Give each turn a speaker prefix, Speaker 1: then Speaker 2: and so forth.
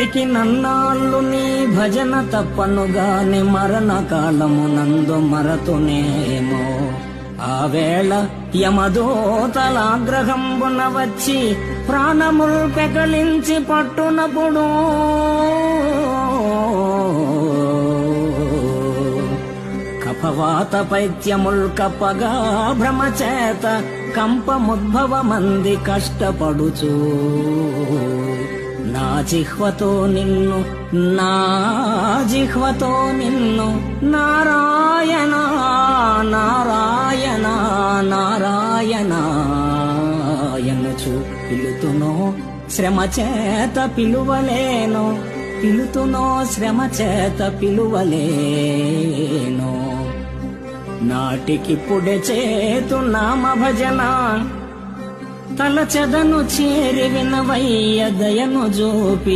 Speaker 1: బ్రతికి నన్నాళ్ళు నీ భజన తప్పనుగాని మరణ కాలమునందు మరతునేమో. ఆ వేళ యమదూతలాగ్రహంబున వచ్చి ప్రాణముల్ పెకలించి పట్టునప్పుడు కఫవాత పైత్యముల్ కప్పగా భ్రమచేత కంపముద్భవమంది కష్టపడుచు నా జిహ్వతో నిన్ను నారాయణ నారాయణ నారాయణ ఎనుచు పిలుతునో శ్రమ చేత పిలువలేను, పిలుతునో శ్రమ చేత పిలువలేను. నాటికిప్పుడే చేతు నామ భజన తలచెదను చేరి వినవయ్య దయను జూపి.